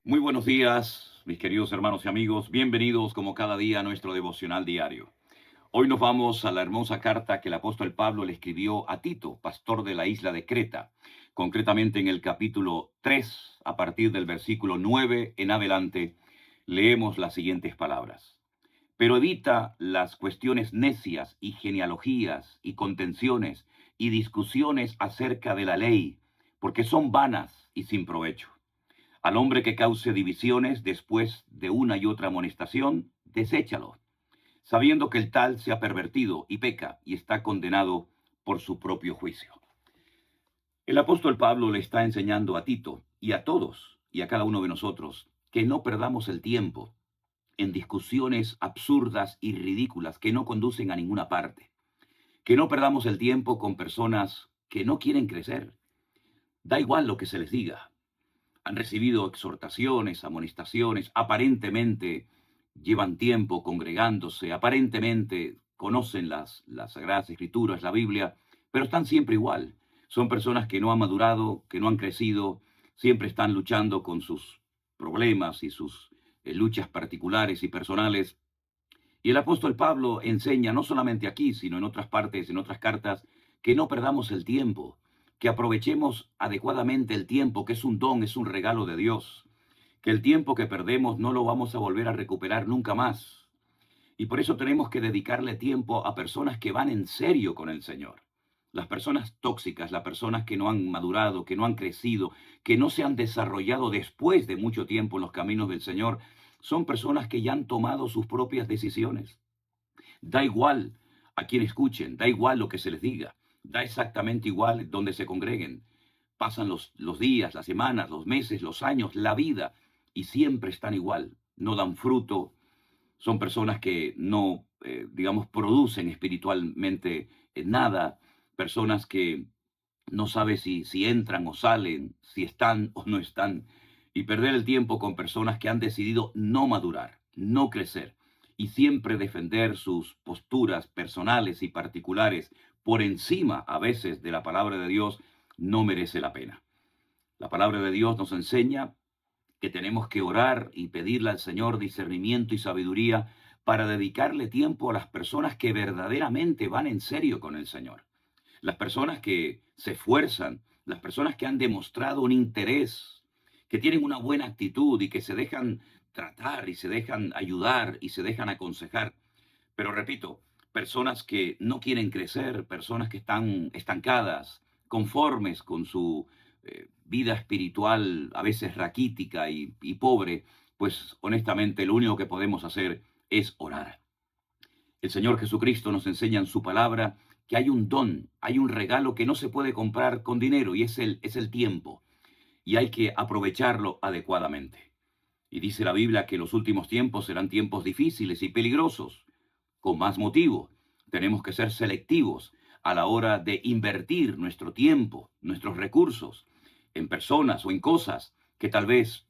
Muy buenos días, mis queridos hermanos y amigos. Bienvenidos como cada día a nuestro devocional diario. Hoy nos vamos a la hermosa carta que el apóstol Pablo le escribió a Tito, pastor de la isla de Creta. Concretamente en el capítulo 3, a partir del versículo 9 en adelante, leemos las siguientes palabras. Pero evita las cuestiones necias y genealogías y contenciones y discusiones acerca de la ley, porque son vanas y sin provecho. Al hombre que cause divisiones después de una y otra amonestación, deséchalo, sabiendo que el tal se ha pervertido y peca y está condenado por su propio juicio. El apóstol Pablo le está enseñando a Tito y a todos y a cada uno de nosotros que no perdamos el tiempo en discusiones absurdas y ridículas que no conducen a ninguna parte, que no perdamos el tiempo con personas que no quieren crecer. Da igual lo que se les diga. Han recibido exhortaciones, amonestaciones, aparentemente llevan tiempo congregándose, aparentemente conocen las Sagradas Escrituras, la Biblia, pero están siempre igual. Son personas que no han madurado, que no han crecido, siempre están luchando con sus problemas y sus luchas particulares y personales. Y el apóstol Pablo enseña, no solamente aquí, sino en otras partes, en otras cartas, que no perdamos el tiempo, que aprovechemos adecuadamente el tiempo, que es un don, es un regalo de Dios, que el tiempo que perdemos no lo vamos a volver a recuperar nunca más. Y por eso tenemos que dedicarle tiempo a personas que van en serio con el Señor. Las personas tóxicas, las personas que no han madurado, que no han crecido, que no se han desarrollado después de mucho tiempo en los caminos del Señor, son personas que ya han tomado sus propias decisiones. Da igual a quien escuchen, da igual lo que se les diga, da exactamente igual donde se congreguen. Pasan los días, las semanas, los meses, los años, la vida, y siempre están igual. No dan fruto, son personas que no, digamos, producen espiritualmente nada, personas que no sabe si entran o salen, si están o no están, y perder el tiempo con personas que han decidido no madurar, no crecer, y siempre defender sus posturas personales y particulares por encima a veces de la palabra de Dios, no merece la pena. La palabra de Dios nos enseña que tenemos que orar y pedirle al Señor discernimiento y sabiduría para dedicarle tiempo a las personas que verdaderamente van en serio con el Señor. Las personas que se esfuerzan, las personas que han demostrado un interés, que tienen una buena actitud y que se dejan tratar y se dejan ayudar y se dejan aconsejar. Pero repito, personas que no quieren crecer, personas que están estancadas, conformes con su vida espiritual, a veces raquítica y pobre, pues honestamente lo único que podemos hacer es orar. El Señor Jesucristo nos enseña en su palabra que hay un don, hay un regalo que no se puede comprar con dinero y es el tiempo. Y hay que aprovecharlo adecuadamente. Y dice la Biblia que los últimos tiempos serán tiempos difíciles y peligrosos. Con más motivo, tenemos que ser selectivos a la hora de invertir nuestro tiempo, nuestros recursos, en personas o en cosas que tal vez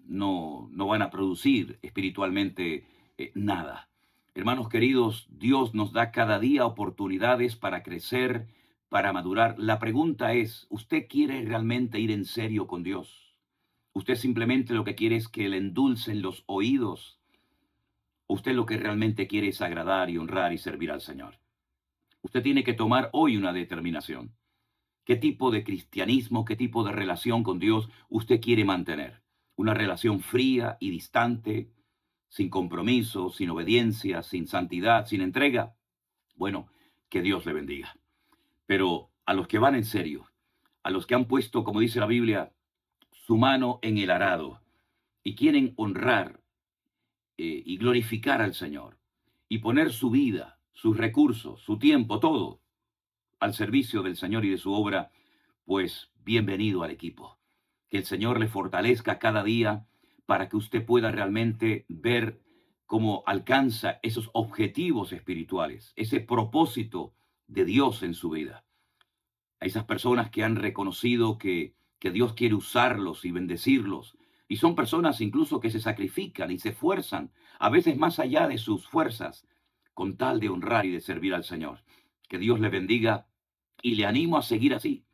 no van a producir espiritualmente nada. Hermanos queridos, Dios nos da cada día oportunidades para crecer, para madurar. La pregunta es, ¿usted quiere realmente ir en serio con Dios? ¿Usted simplemente lo que quiere es que le endulcen los oídos? ¿Usted lo que realmente quiere es agradar y honrar y servir al Señor? Usted tiene que tomar hoy una determinación. ¿Qué tipo de cristianismo, qué tipo de relación con Dios usted quiere mantener? ¿Una relación fría y distante, sin compromiso, sin obediencia, sin santidad, sin entrega? Bueno, que Dios le bendiga. Pero a los que van en serio, a los que han puesto, como dice la Biblia, su mano en el arado y quieren honrar y glorificar al Señor y poner su vida, sus recursos, su tiempo, todo al servicio del Señor y de su obra, pues bienvenido al equipo. Que el Señor le fortalezca cada día para que usted pueda realmente ver cómo alcanza esos objetivos espirituales, ese propósito de Dios en su vida. A esas personas que han reconocido que Dios quiere usarlos y bendecirlos. Y son personas incluso que se sacrifican y se esfuerzan, a veces más allá de sus fuerzas, con tal de honrar y de servir al Señor. Que Dios le bendiga Y le animo a seguir así,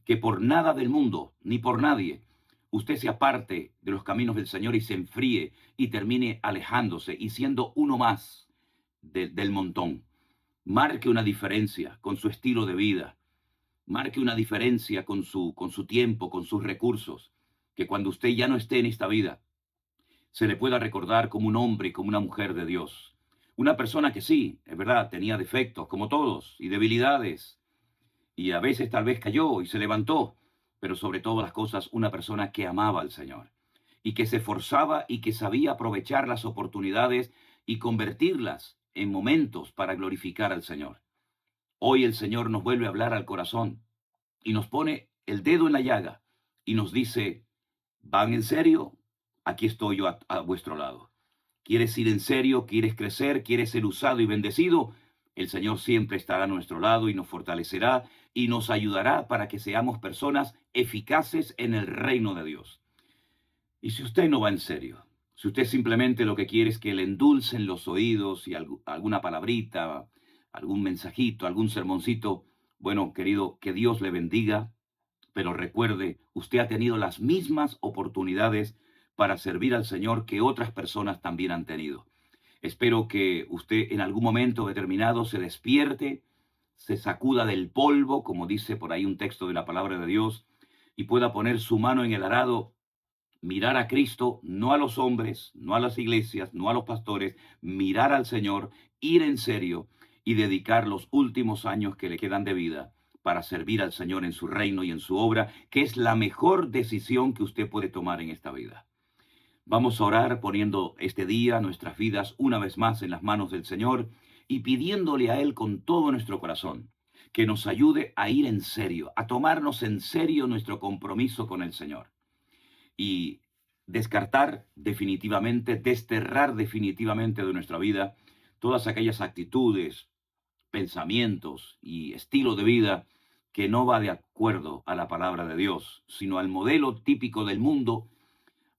que por nada del mundo, ni por nadie, usted se aparte de los caminos del Señor y se enfríe y termine alejándose y siendo uno más del montón. Marque una diferencia con su estilo de vida, marque una diferencia con su tiempo, con sus recursos, que cuando usted ya no esté en esta vida, se le pueda recordar como un hombre y como una mujer de Dios. Una persona que sí, es verdad, tenía defectos como todos y debilidades, y a veces tal vez cayó y se levantó, pero sobre todas las cosas una persona que amaba al Señor y que se esforzaba y que sabía aprovechar las oportunidades y convertirlas en momentos para glorificar al Señor. Hoy el Señor nos vuelve a hablar al corazón y nos pone el dedo en la llaga y nos dice, ¿van en serio? Aquí estoy yo a vuestro lado. ¿Quieres ir en serio? ¿Quieres crecer? ¿Quieres ser usado y bendecido? El Señor siempre estará a nuestro lado y nos fortalecerá y nos ayudará para que seamos personas eficaces en el reino de Dios. Y si usted no va en serio, si usted simplemente lo que quiere es que le endulcen los oídos y alguna palabrita, algún mensajito, algún sermoncito, bueno, querido, que Dios le bendiga, pero recuerde, usted ha tenido las mismas oportunidades para servir al Señor que otras personas también han tenido. Espero que usted en algún momento determinado se despierte, se sacuda del polvo, como dice por ahí un texto de la palabra de Dios, y pueda poner su mano en el arado, mirar a Cristo, no a los hombres, no a las iglesias, no a los pastores, mirar al Señor, ir en serio y dedicar los últimos años que le quedan de vida para servir al Señor en su reino y en su obra, que es la mejor decisión que usted puede tomar en esta vida. Vamos a orar poniendo este día, nuestras vidas, una vez más en las manos del Señor y pidiéndole a Él con todo nuestro corazón que nos ayude a ir en serio, a tomarnos en serio nuestro compromiso con el Señor y descartar definitivamente, desterrar definitivamente de nuestra vida todas aquellas actitudes, pensamientos y estilo de vida que no va de acuerdo a la palabra de Dios, sino al modelo típico del mundo,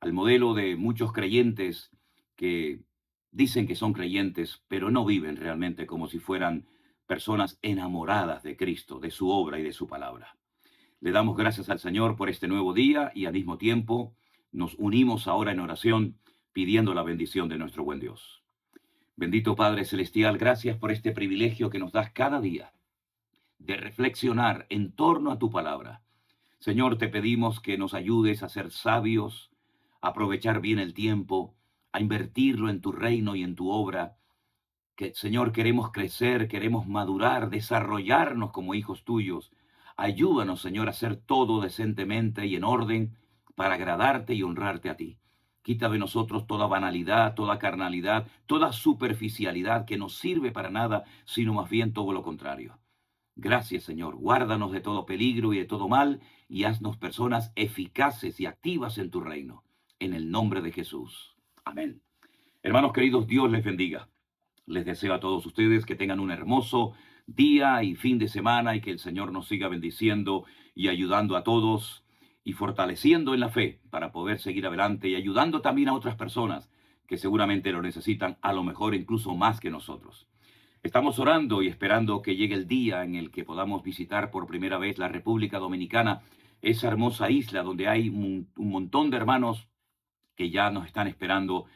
al modelo de muchos creyentes que dicen que son creyentes, pero no viven realmente como si fueran personas enamoradas de Cristo, de su obra y de su palabra. Le damos gracias al Señor por este nuevo día y al mismo tiempo nos unimos ahora en oración pidiendo la bendición de nuestro buen Dios. Bendito Padre Celestial, gracias por este privilegio que nos das cada día de reflexionar en torno a tu palabra. Señor, te pedimos que nos ayudes a ser sabios, a aprovechar bien el tiempo, a invertirlo en tu reino y en tu obra. Que, Señor, queremos crecer, queremos madurar, desarrollarnos como hijos tuyos. Ayúdanos, Señor, a hacer todo decentemente y en orden para agradarte y honrarte a ti. Quita de nosotros toda banalidad, toda carnalidad, toda superficialidad que no sirve para nada, sino más bien todo lo contrario. Gracias, Señor. Guárdanos de todo peligro y de todo mal y haznos personas eficaces y activas en tu reino. En el nombre de Jesús. Amén. Hermanos queridos, Dios les bendiga. Les deseo a todos ustedes que tengan un hermoso día y fin de semana y que el Señor nos siga bendiciendo y ayudando a todos y fortaleciendo en la fe para poder seguir adelante y ayudando también a otras personas que seguramente lo necesitan, a lo mejor incluso más que nosotros. Estamos orando y esperando que llegue el día en el que podamos visitar por primera vez la República Dominicana, esa hermosa isla donde hay un montón de hermanos que ya nos están esperando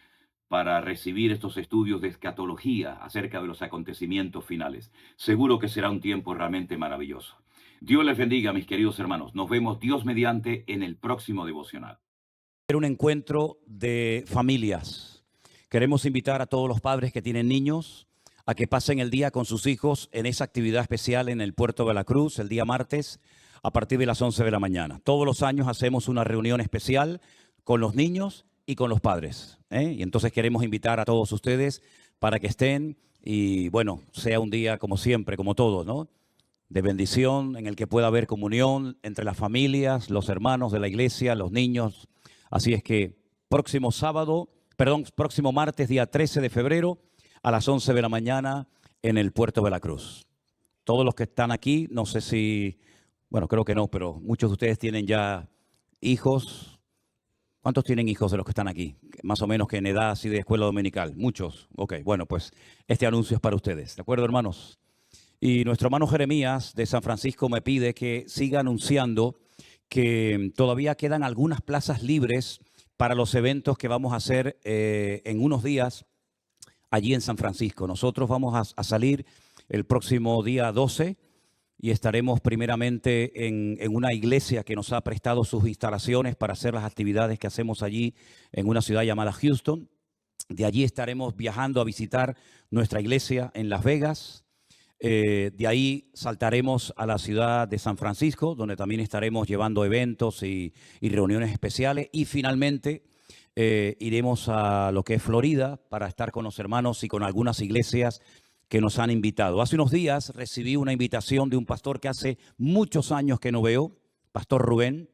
para recibir estos estudios de escatología acerca de los acontecimientos finales. Seguro que será un tiempo realmente maravilloso. Dios les bendiga, mis queridos hermanos. Nos vemos Dios mediante en el próximo devocional. Un encuentro de familias. Queremos invitar a todos los padres que tienen niños a que pasen el día con sus hijos en esa actividad especial en el Puerto de la Cruz, el día martes, a partir de las 11 de la mañana. Todos los años hacemos una reunión especial con los niños y con los padres, ¿eh? Y entonces queremos invitar a todos ustedes para que estén y, bueno, sea un día como siempre, como todo, ¿no? De bendición, en el que pueda haber comunión entre las familias, los hermanos de la iglesia, los niños. Así es que próximo martes, día 13 de febrero, a las 11 de la mañana en el Puerto de la Cruz. Todos los que están aquí, no sé si, bueno, creo que no, pero muchos de ustedes tienen ya hijos. ¿Cuántos tienen hijos de los que están aquí? Más o menos que en edad así de escuela dominical. Muchos. Ok, bueno, pues este anuncio es para ustedes. ¿De acuerdo, hermanos? Y nuestro hermano Jeremías de San Francisco me pide que siga anunciando que todavía quedan algunas plazas libres para los eventos que vamos a hacer en unos días allí en San Francisco. Nosotros vamos a salir el próximo día 12 y estaremos primeramente en una iglesia que nos ha prestado sus instalaciones para hacer las actividades que hacemos allí en una ciudad llamada Houston. De allí estaremos viajando a visitar nuestra iglesia en Las Vegas. De ahí saltaremos a la ciudad de San Francisco, donde también estaremos llevando eventos y reuniones especiales. Y finalmente iremos a lo que es Florida para estar con los hermanos y con algunas iglesias que nos han invitado. Hace unos días recibí una invitación de un pastor que hace muchos años que no veo, Pastor Rubén.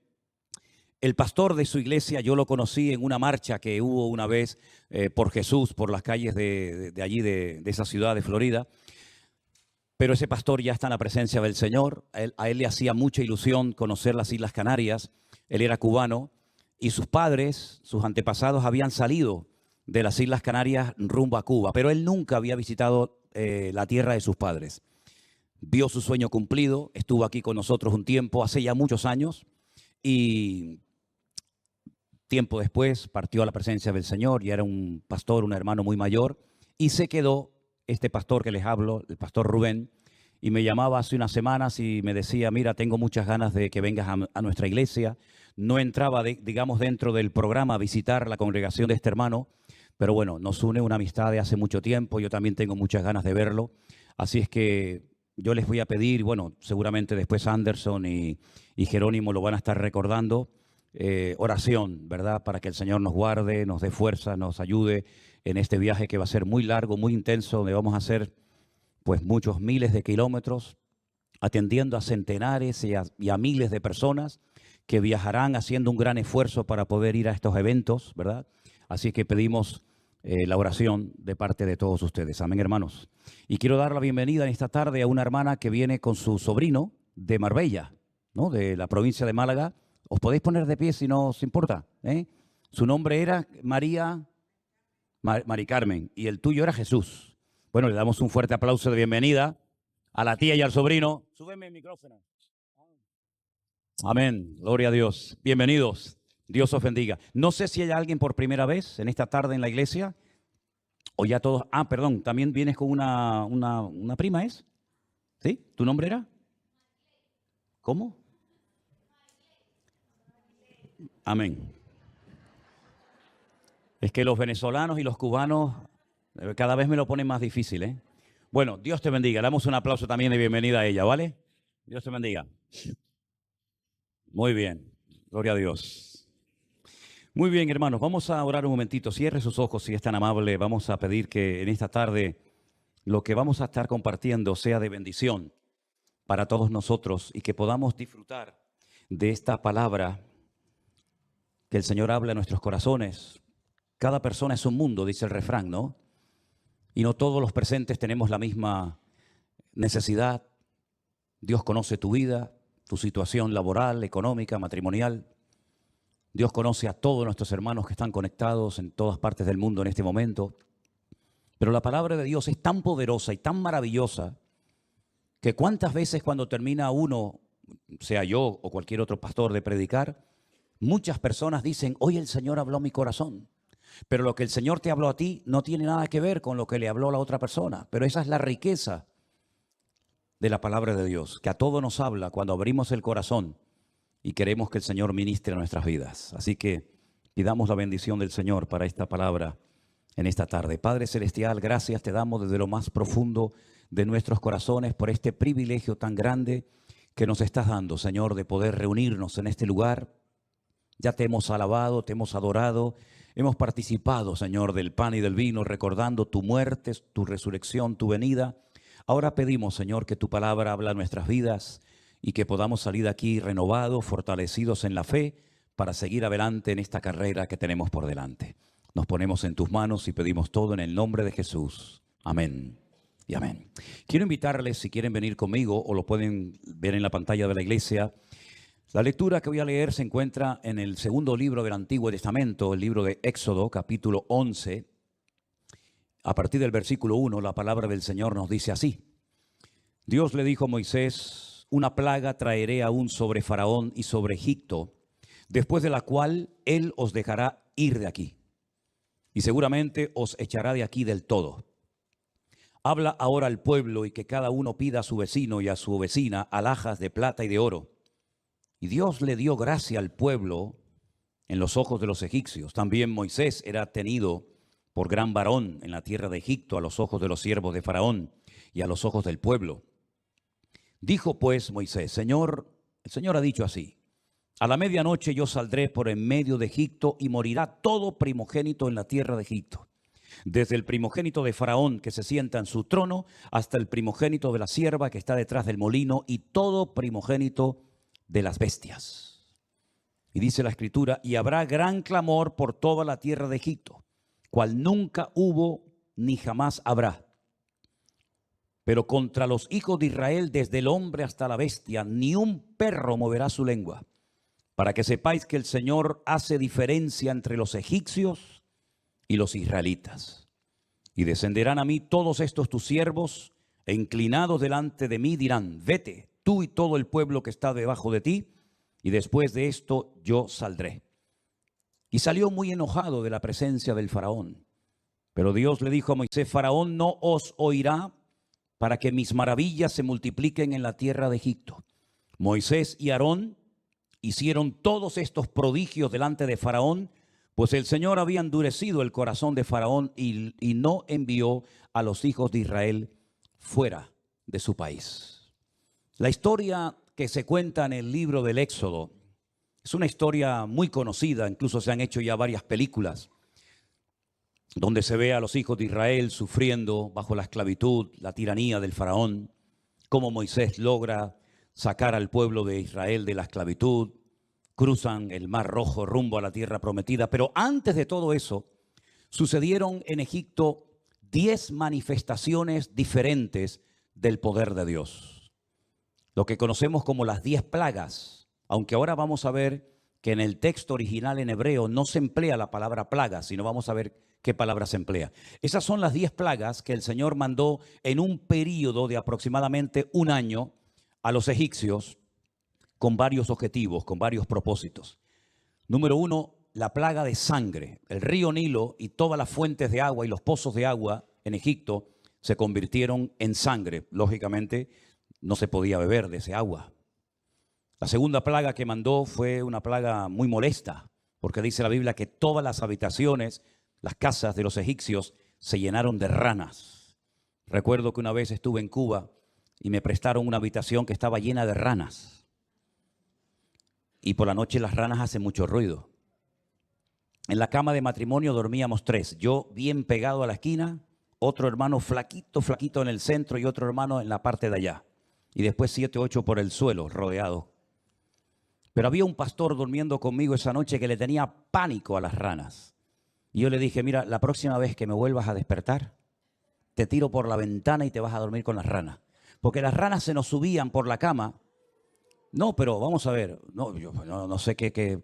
El pastor de su iglesia yo lo conocí en una marcha que hubo una vez por Jesús, por las calles de allí, de esa ciudad de Florida. Pero ese pastor ya está en la presencia del Señor. A él le hacía mucha ilusión conocer las Islas Canarias. Él era cubano y sus padres, sus antepasados, habían salido de las Islas Canarias rumbo a Cuba. Pero él nunca había visitado la tierra de sus padres. Vio su sueño cumplido, estuvo aquí con nosotros un tiempo, hace ya muchos años. Y tiempo después partió a la presencia del Señor. Ya era un pastor, un hermano muy mayor. Y se quedó este pastor que les hablo, el pastor Rubén, y me llamaba hace unas semanas y me decía, mira, tengo muchas ganas de que vengas a nuestra iglesia. No entraba, digamos, dentro del programa a visitar la congregación de este hermano, pero bueno, nos une una amistad de hace mucho tiempo. Yo también tengo muchas ganas de verlo. Así es que yo les voy a pedir, bueno, seguramente después Anderson y Jerónimo lo van a estar recordando, oración, ¿verdad? Para que el Señor nos guarde, nos dé fuerza, nos ayude en este viaje que va a ser muy largo, muy intenso, donde vamos a hacer pues muchos miles de kilómetros, atendiendo a centenares y a miles de personas que viajarán haciendo un gran esfuerzo para poder ir a estos eventos, ¿verdad? Así que pedimos la oración de parte de todos ustedes. Amén, hermanos. Y quiero dar la bienvenida en esta tarde a una hermana que viene con su sobrino de Marbella, ¿no? De la provincia de Málaga. Os podéis poner de pie si no os importa, ¿eh? Su nombre era Mari Carmen, y el tuyo era Jesús. Bueno, le damos un fuerte aplauso de bienvenida a la tía y al sobrino. Súbeme el micrófono. Amén, gloria a Dios. Bienvenidos, Dios os bendiga. No sé si hay alguien por primera vez en esta tarde en la iglesia, o ya todos... Ah, perdón, también vienes con una prima, ¿es? ¿Sí? ¿Tu nombre era? ¿Cómo? Amén. Es que los venezolanos y los cubanos cada vez me lo ponen más difícil, ¿eh? Bueno, Dios te bendiga. Damos un aplauso también de bienvenida a ella, ¿vale? Dios te bendiga. Muy bien. Gloria a Dios. Muy bien, hermanos. Vamos a orar un momentito. Cierre sus ojos si es tan amable. Vamos a pedir que en esta tarde lo que vamos a estar compartiendo sea de bendición para todos nosotros y que podamos disfrutar de esta palabra que el Señor habla en nuestros corazones. Cada persona es un mundo, dice el refrán, ¿no? Y no todos los presentes tenemos la misma necesidad. Dios conoce tu vida, tu situación laboral, económica, matrimonial. Dios conoce a todos nuestros hermanos que están conectados en todas partes del mundo en este momento. Pero la palabra de Dios es tan poderosa y tan maravillosa que cuántas veces cuando termina uno, sea yo o cualquier otro pastor, de predicar, muchas personas dicen, hoy el Señor habló a mi corazón. Pero lo que el Señor te habló a ti no tiene nada que ver con lo que le habló a la otra persona. Pero esa es la riqueza de la palabra de Dios, que a todos nos habla cuando abrimos el corazón y queremos que el Señor ministre a nuestras vidas. Así que pidamos la bendición del Señor para esta palabra en esta tarde. Padre Celestial, gracias te damos desde lo más profundo de nuestros corazones por este privilegio tan grande que nos estás dando, Señor, de poder reunirnos en este lugar. Ya te hemos alabado, te hemos adorado. Hemos participado, Señor, del pan y del vino, recordando tu muerte, tu resurrección, tu venida. Ahora pedimos, Señor, que tu palabra habla a nuestras vidas y que podamos salir de aquí renovados, fortalecidos en la fe, para seguir adelante en esta carrera que tenemos por delante. Nos ponemos en tus manos y pedimos todo en el nombre de Jesús. Amén y amén. Quiero invitarles, si quieren venir conmigo, o lo pueden ver en la pantalla de la iglesia. La lectura que voy a leer se encuentra en el segundo libro del Antiguo Testamento, el libro de Éxodo, capítulo 11. A partir del versículo 1, la palabra del Señor nos dice así. Dios le dijo a Moisés: una plaga traeré aún sobre Faraón y sobre Egipto, después de la cual él os dejará ir de aquí, y seguramente os echará de aquí del todo. Habla ahora al pueblo y que cada uno pida a su vecino y a su vecina alhajas de plata y de oro. Y Dios le dio gracia al pueblo en los ojos de los egipcios. También Moisés era tenido por gran varón en la tierra de Egipto a los ojos de los siervos de Faraón y a los ojos del pueblo. Dijo pues Moisés: el Señor ha dicho así: a la medianoche yo saldré por en medio de Egipto y morirá todo primogénito en la tierra de Egipto, desde el primogénito de Faraón que se sienta en su trono hasta el primogénito de la sierva que está detrás del molino y todo primogénito de las bestias. Y dice la Escritura: y habrá gran clamor por toda la tierra de Egipto, cual nunca hubo ni jamás habrá. Pero contra los hijos de Israel, desde el hombre hasta la bestia, ni un perro moverá su lengua, para que sepáis que el Señor hace diferencia entre los egipcios y los israelitas. Y descenderán a mí todos estos tus siervos, e inclinados delante de mí dirán: vete, tú y todo el pueblo que está debajo de ti, y después de esto yo saldré. Y salió muy enojado de la presencia del faraón. Pero Dios le dijo a Moisés: Faraón no os oirá, para que mis maravillas se multipliquen en la tierra de Egipto. Moisés y Aarón hicieron todos estos prodigios delante de Faraón, pues el Señor había endurecido el corazón de Faraón y no envió a los hijos de Israel fuera de su país. La historia que se cuenta en el libro del Éxodo es una historia muy conocida, incluso se han hecho ya varias películas, donde se ve a los hijos de Israel sufriendo bajo la esclavitud, la tiranía del faraón, cómo Moisés logra sacar al pueblo de Israel de la esclavitud, cruzan el Mar Rojo rumbo a la tierra prometida. Pero antes de todo eso, sucedieron en Egipto 10 manifestaciones diferentes del poder de Dios, lo que conocemos como las 10 plagas, aunque ahora vamos a ver que en el texto original en hebreo no se emplea la palabra plaga, sino vamos a ver qué palabra se emplea. Esas son las 10 plagas que el Señor mandó en un periodo de aproximadamente un año a los egipcios, con varios objetivos, con varios propósitos. Número 1, la plaga de sangre. El río Nilo y todas las fuentes de agua y los pozos de agua en Egipto se convirtieron en sangre. Lógicamente, no se podía beber de ese agua. La segunda plaga que mandó fue una plaga muy molesta, porque dice la Biblia que todas las habitaciones, las casas de los egipcios, se llenaron de ranas. Recuerdo que una vez estuve en Cuba y me prestaron una habitación que estaba llena de ranas. Y por la noche las ranas hacen mucho ruido. En la cama de matrimonio dormíamos 3. Yo bien pegado a la esquina, otro hermano flaquito, flaquito en el centro y otro hermano en la parte de allá. Y después 7, 8 por el suelo, rodeados. Pero había un pastor durmiendo conmigo esa noche que le tenía pánico a las ranas. Y yo le dije: mira, la próxima vez que me vuelvas a despertar, te tiro por la ventana y te vas a dormir con las ranas. Porque las ranas se nos subían por la cama. No, pero vamos a ver, no sé qué.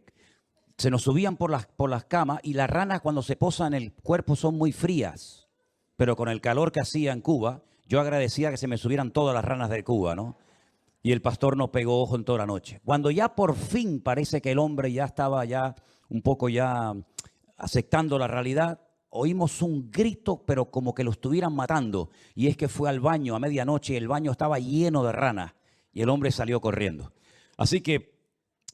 Se nos subían por las camas y las ranas cuando se posan en el cuerpo son muy frías. Pero con el calor que hacía en Cuba, yo agradecía que se me subieran todas las ranas de Cuba, ¿no? Y el pastor no pegó ojo en toda la noche. Cuando ya por fin parece que el hombre ya estaba ya un poco ya aceptando la realidad, oímos un grito, pero como que lo estuvieran matando. Y es que fue al baño a medianoche y el baño estaba lleno de ranas y el hombre salió corriendo. Así que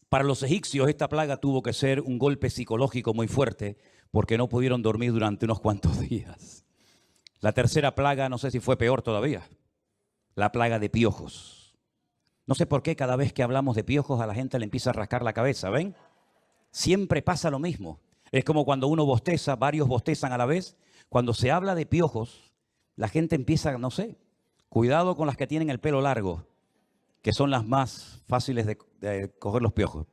para los egipcios esta plaga tuvo que ser un golpe psicológico muy fuerte porque no pudieron dormir durante unos cuantos días. La tercera plaga, no sé si fue peor todavía, la plaga de piojos. No sé por qué cada vez que hablamos de piojos a la gente le empieza a rascar la cabeza, ¿ven? Siempre pasa lo mismo. Es como cuando uno bosteza, varios bostezan a la vez. Cuando se habla de piojos, la gente empieza, no sé, cuidado con las que tienen el pelo largo, que son las más fáciles de coger los piojos.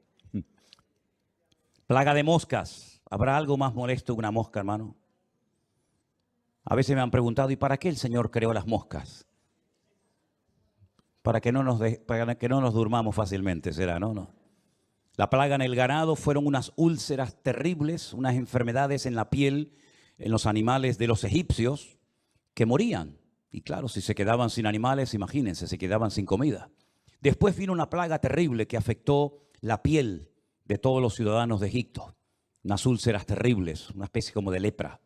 Plaga de moscas. ¿Habrá algo más molesto que una mosca, hermano? A veces me han preguntado: ¿y para qué el Señor creó las moscas? Para que no nos durmamos fácilmente, será, ¿no? La plaga en el ganado fueron unas úlceras terribles, unas enfermedades en la piel, en los animales de los egipcios, que morían. Y claro, si se quedaban sin animales, imagínense, se quedaban sin comida. Después vino una plaga terrible que afectó la piel de todos los ciudadanos de Egipto. Unas úlceras terribles, una especie como de lepra.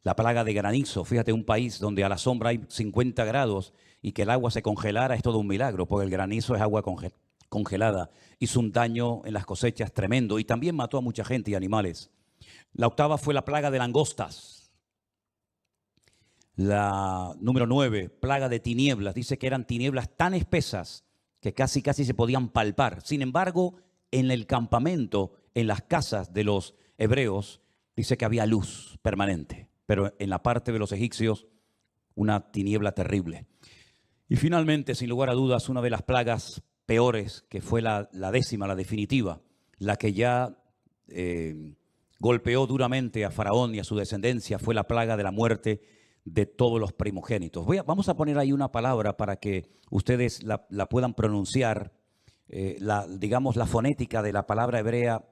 La plaga de granizo, fíjate, un país donde a la sombra hay 50 grados y que el agua se congelara es todo un milagro, porque el granizo es agua congelada. Hizo un daño en las cosechas tremendo y también mató a mucha gente y animales. La octava fue la plaga de langostas. La número 9, plaga de tinieblas. Dice que eran tinieblas tan espesas que casi se podían palpar. Sin embargo, en el campamento, en las casas de los hebreos, dice que había luz permanente. Pero en la parte de los egipcios, una tiniebla terrible. Y finalmente, sin lugar a dudas, una de las plagas peores, que fue la décima, la definitiva, la que ya golpeó duramente a Faraón y a su descendencia, fue la plaga de la muerte de todos los primogénitos. Vamos a poner ahí una palabra para que ustedes la puedan pronunciar, digamos la fonética de la palabra hebrea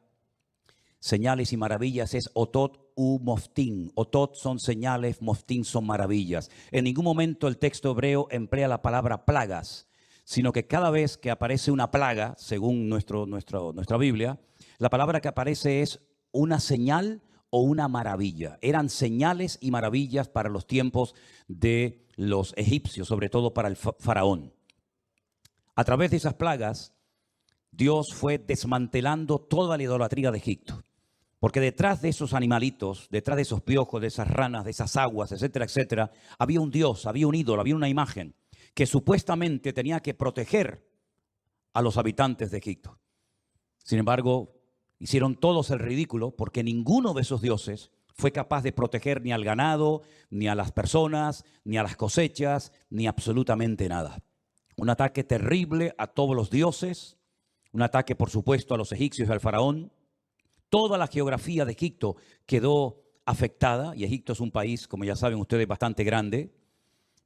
señales y maravillas es otot u moftín. Otot son señales, moftín son maravillas. En ningún momento el texto hebreo emplea la palabra plagas, sino que cada vez que aparece una plaga, según nuestra Biblia, la palabra que aparece es una señal o una maravilla. Eran señales y maravillas para los tiempos de los egipcios, sobre todo para el faraón. A través de esas plagas, Dios fue desmantelando toda la idolatría de Egipto. Porque detrás de esos animalitos, detrás de esos piojos, de esas ranas, de esas aguas, etcétera, etcétera, había un Dios, había un ídolo, había una imagen que supuestamente tenía que proteger a los habitantes de Egipto. Sin embargo, hicieron todos el ridículo porque ninguno de esos dioses fue capaz de proteger ni al ganado, ni a las personas, ni a las cosechas, ni absolutamente nada. Un ataque terrible a todos los dioses, un ataque, por supuesto, a los egipcios y al faraón. Toda la geografía de Egipto quedó afectada, y Egipto es un país, como ya saben ustedes, bastante grande.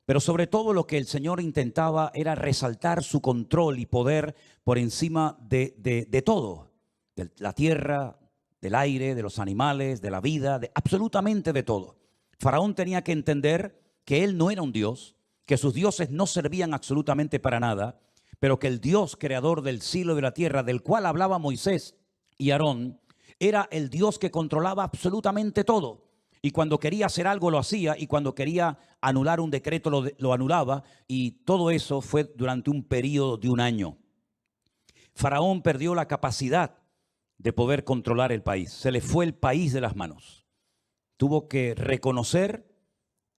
Pero sobre todo lo que el Señor intentaba era resaltar su control y poder por encima de todo. De la tierra, del aire, de los animales, de la vida, absolutamente de todo. Faraón tenía que entender que él no era un Dios, que sus dioses no servían absolutamente para nada, pero que el Dios creador del cielo y de la tierra, del cual hablaba Moisés y Aarón, era el Dios que controlaba absolutamente todo. Y cuando quería hacer algo lo hacía, y cuando quería anular un decreto lo anulaba, y todo eso fue durante un periodo de un año. Faraón perdió la capacidad de poder controlar el país. Se le fue el país de las manos. Tuvo que reconocer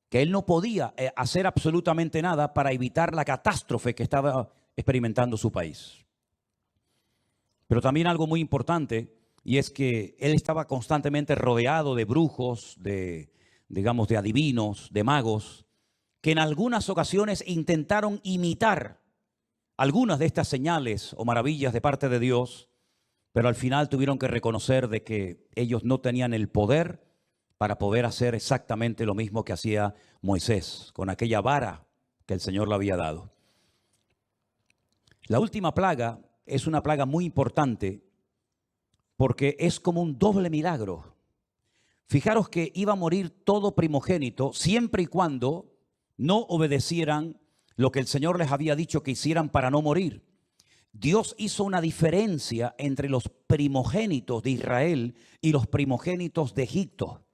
que él no podía hacer absolutamente nada para evitar la catástrofe que estaba experimentando su país. Pero también algo muy importante, y es que él estaba constantemente rodeado de brujos, de adivinos, de magos, que en algunas ocasiones intentaron imitar algunas de estas señales o maravillas de parte de Dios, pero al final tuvieron que reconocer de que ellos no tenían el poder para poder hacer exactamente lo mismo que hacía Moisés con aquella vara que el Señor le había dado. La última plaga es una plaga muy importante porque es como un doble milagro. Fijaros que iba a morir todo primogénito siempre y cuando no obedecieran lo que el Señor les había dicho que hicieran para no morir. Dios hizo una diferencia entre los primogénitos de Israel y los primogénitos de Egipto.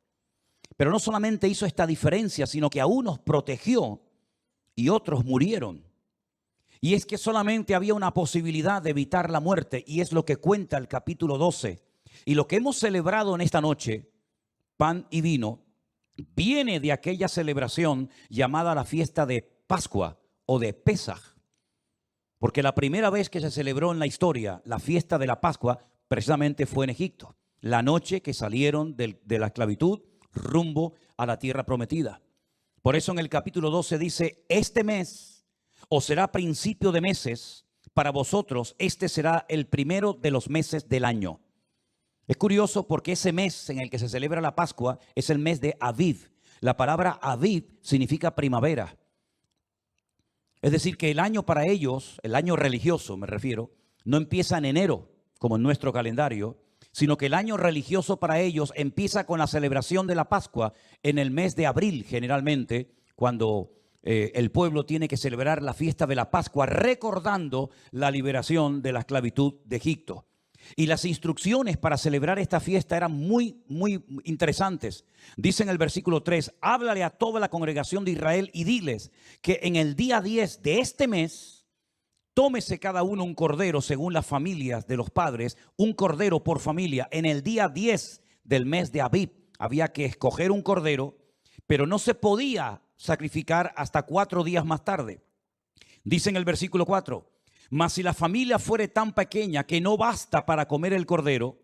Pero no solamente hizo esta diferencia, sino que a unos protegió y otros murieron. Y es que solamente había una posibilidad de evitar la muerte, y es lo que cuenta el capítulo 12. Y lo que hemos celebrado en esta noche, pan y vino, viene de aquella celebración llamada la fiesta de Pascua o de Pesaj. Porque la primera vez que se celebró en la historia la fiesta de la Pascua precisamente fue en Egipto. La noche que salieron de la esclavitud rumbo a la tierra prometida. Por eso en el capítulo 12 dice, este mes os será principio de meses, para vosotros este será el primero de los meses del año. Es curioso porque ese mes en el que se celebra la Pascua es el mes de Aviv. La palabra Aviv significa primavera. Es decir, que el año para ellos, el año religioso me refiero, no empieza en enero, como en nuestro calendario, sino que el año religioso para ellos empieza con la celebración de la Pascua en el mes de abril, generalmente, cuando el pueblo tiene que celebrar la fiesta de la Pascua recordando la liberación de la esclavitud de Egipto. Y las instrucciones para celebrar esta fiesta eran muy interesantes. Dice en el versículo 3, háblale a toda la congregación de Israel y diles que en el día 10 de este mes, tómese cada uno un cordero según las familias de los padres, un cordero por familia. En el día 10 del mes de Abib había que escoger un cordero, pero no se podía sacrificar hasta 4 días más tarde. Dice en el versículo 4, mas si la familia fuere tan pequeña que no basta para comer el cordero,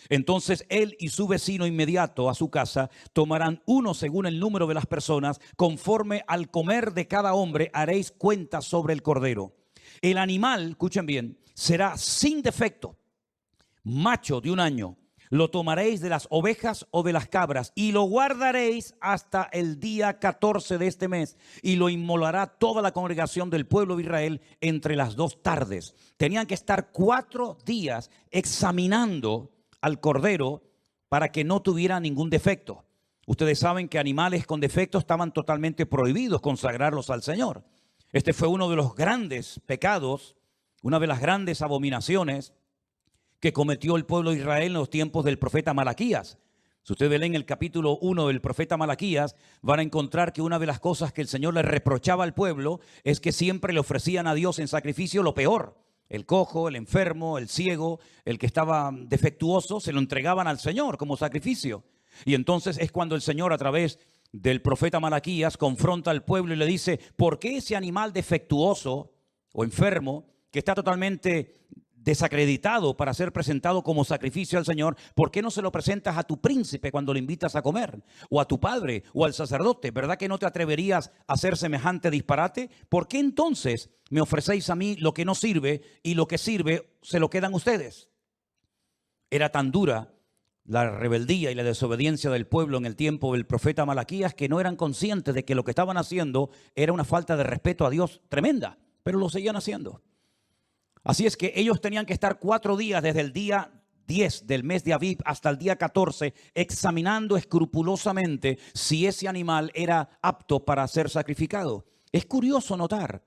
entonces él y su vecino inmediato a su casa tomarán uno según el número de las personas, conforme al comer de cada hombre haréis cuenta sobre el cordero. El animal, escuchen bien, será sin defecto, macho de 1 año. Lo tomaréis de las ovejas o de las cabras y lo guardaréis hasta el día 14 de este mes y lo inmolará toda la congregación del pueblo de Israel entre las 2 tardes. Tenían que estar 4 días examinando al cordero para que no tuviera ningún defecto. Ustedes saben que animales con defectos estaban totalmente prohibidos consagrarlos al Señor. Este fue uno de los grandes pecados, una de las grandes abominaciones que cometió el pueblo de Israel en los tiempos del profeta Malaquías. Si ustedes leen el capítulo 1 del profeta Malaquías, van a encontrar que una de las cosas que el Señor le reprochaba al pueblo es que siempre le ofrecían a Dios en sacrificio lo peor. El cojo, el enfermo, el ciego, el que estaba defectuoso, se lo entregaban al Señor como sacrificio. Y entonces es cuando el Señor, a través del profeta Malaquías, confronta al pueblo y le dice, ¿por qué ese animal defectuoso o enfermo que está totalmente desacreditado para ser presentado como sacrificio al Señor, ¿por qué no se lo presentas a tu príncipe cuando le invitas a comer? O a tu padre o al sacerdote. ¿Verdad que no te atreverías a hacer semejante disparate? ¿Por qué entonces me ofrecéis a mí lo que no sirve y lo que sirve se lo quedan ustedes? Era tan dura la rebeldía y la desobediencia del pueblo en el tiempo del profeta Malaquías que no eran conscientes de que lo que estaban haciendo era una falta de respeto a Dios tremenda, pero lo seguían haciendo. Así es que ellos tenían que estar 4 días desde el día 10 del mes de Abib hasta el día 14 examinando escrupulosamente si ese animal era apto para ser sacrificado. Es curioso notar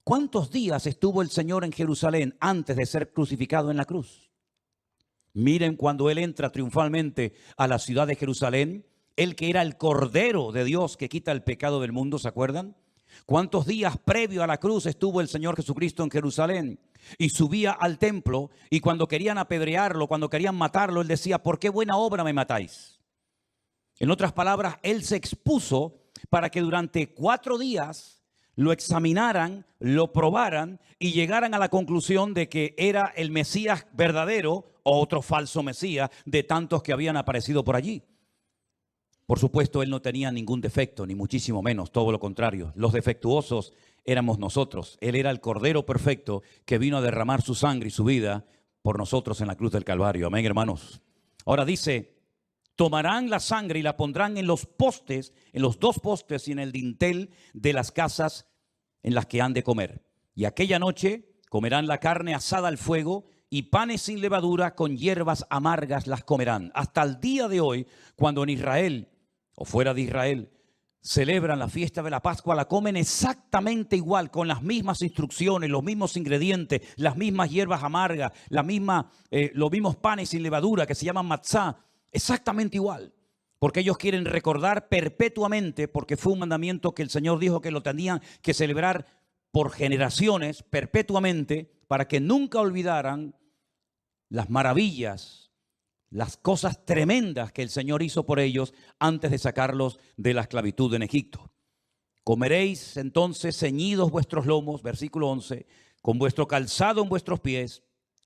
cuántos días estuvo el Señor en Jerusalén antes de ser crucificado en la cruz. Miren cuando Él entra triunfalmente a la ciudad de Jerusalén, Él que era el Cordero de Dios que quita el pecado del mundo, ¿se acuerdan? ¿Cuántos días previo a la cruz estuvo el Señor Jesucristo en Jerusalén? Y subía al templo y cuando querían apedrearlo, cuando querían matarlo, Él decía, ¿por qué buena obra me matáis? En otras palabras, Él se expuso para que durante 4 días lo examinaran, lo probaran y llegaran a la conclusión de que era el Mesías verdadero o otro falso Mesías de tantos que habían aparecido por allí. Por supuesto, Él no tenía ningún defecto, ni muchísimo menos, todo lo contrario. Los defectuosos éramos nosotros. Él era el Cordero perfecto que vino a derramar su sangre y su vida por nosotros en la cruz del Calvario. Amén, hermanos. Ahora dice, tomarán la sangre y la pondrán en los postes, en los 2 postes y en el dintel de las casas en las que han de comer. Y aquella noche comerán la carne asada al fuego y panes sin levadura con hierbas amargas las comerán. Hasta el día de hoy, cuando en Israel o fuera de Israel celebran la fiesta de la Pascua, la comen exactamente igual, con las mismas instrucciones, los mismos ingredientes, las mismas hierbas amargas, los mismos panes sin levadura que se llaman matzá, exactamente igual. Porque ellos quieren recordar perpetuamente, porque fue un mandamiento que el Señor dijo que lo tenían que celebrar por generaciones, perpetuamente, para que nunca olvidaran las maravillas, las cosas tremendas que el Señor hizo por ellos antes de sacarlos de la esclavitud en Egipto. Comeréis entonces ceñidos vuestros lomos, versículo 11, con vuestro calzado en vuestros pies,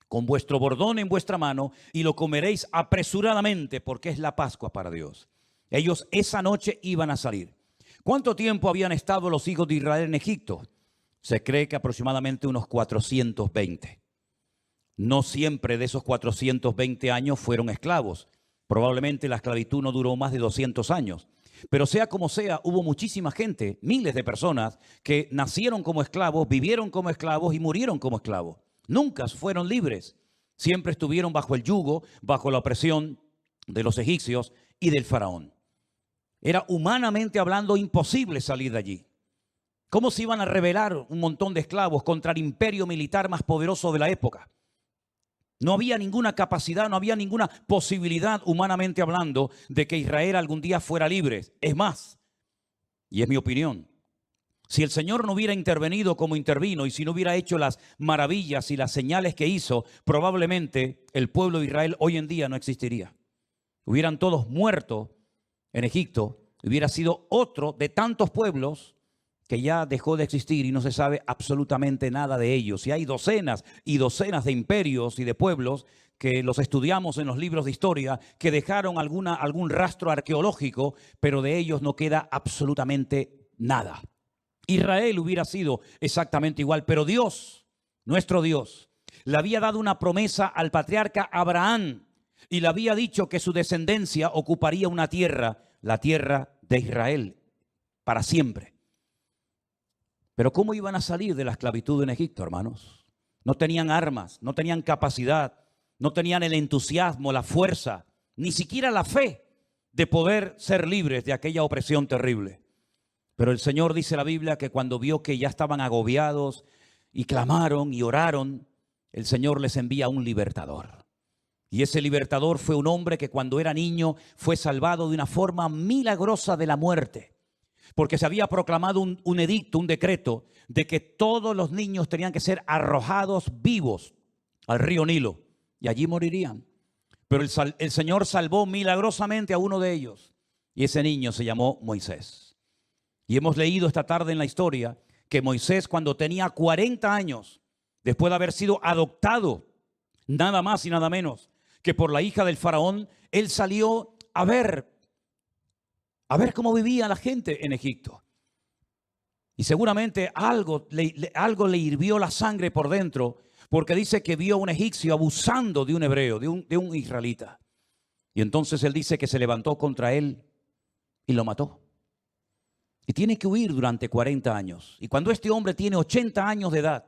con vuestro bordón en vuestra mano, y lo comeréis apresuradamente porque es la Pascua para Dios. Ellos esa noche iban a salir. ¿Cuánto tiempo habían estado los hijos de Israel en Egipto? Se cree que aproximadamente unos 420. No siempre de esos 420 años fueron esclavos. Probablemente la esclavitud no duró más de 200 años. Pero sea como sea, hubo muchísima gente, miles de personas que nacieron como esclavos, vivieron como esclavos y murieron como esclavos. Nunca fueron libres. Siempre estuvieron bajo el yugo, bajo la opresión de los egipcios y del faraón. Era humanamente hablando imposible salir de allí. ¿Cómo se iban a rebelar un montón de esclavos contra el imperio militar más poderoso de la época? No había ninguna capacidad, no había ninguna posibilidad, humanamente hablando, de que Israel algún día fuera libre. Es más, y es mi opinión, si el Señor no hubiera intervenido como intervino y si no hubiera hecho las maravillas y las señales que hizo, probablemente el pueblo de Israel hoy en día no existiría. Hubieran todos muerto en Egipto, hubiera sido otro de tantos pueblos que ya dejó de existir y no se sabe absolutamente nada de ellos. Y hay docenas y docenas de imperios y de pueblos que los estudiamos en los libros de historia, que dejaron algún rastro arqueológico, pero de ellos no queda absolutamente nada. Israel hubiera sido exactamente igual, pero Dios, nuestro Dios, le había dado una promesa al patriarca Abraham y le había dicho que su descendencia ocuparía una tierra, la tierra de Israel, para siempre. Pero ¿cómo iban a salir de la esclavitud en Egipto, hermanos? No tenían armas, no tenían capacidad, no tenían el entusiasmo, la fuerza, ni siquiera la fe de poder ser libres de aquella opresión terrible. Pero el Señor, dice la Biblia, que cuando vio que ya estaban agobiados y clamaron y oraron, el Señor les envía un libertador. Y ese libertador fue un hombre que cuando era niño fue salvado de una forma milagrosa de la muerte. Porque se había proclamado un edicto, un decreto, de que todos los niños tenían que ser arrojados vivos al río Nilo y allí morirían. Pero el Señor salvó milagrosamente a uno de ellos y ese niño se llamó Moisés. Y hemos leído esta tarde en la historia que Moisés, cuando tenía 40 años, después de haber sido adoptado, nada más y nada menos que por la hija del faraón, él salió a ver cómo vivía la gente en Egipto. Y seguramente algo le hirvió la sangre por dentro, porque dice que vio a un egipcio abusando de un hebreo, de un israelita. Y entonces él dice que se levantó contra él y lo mató. Y tiene que huir durante 40 años. Y cuando este hombre tiene 80 años de edad,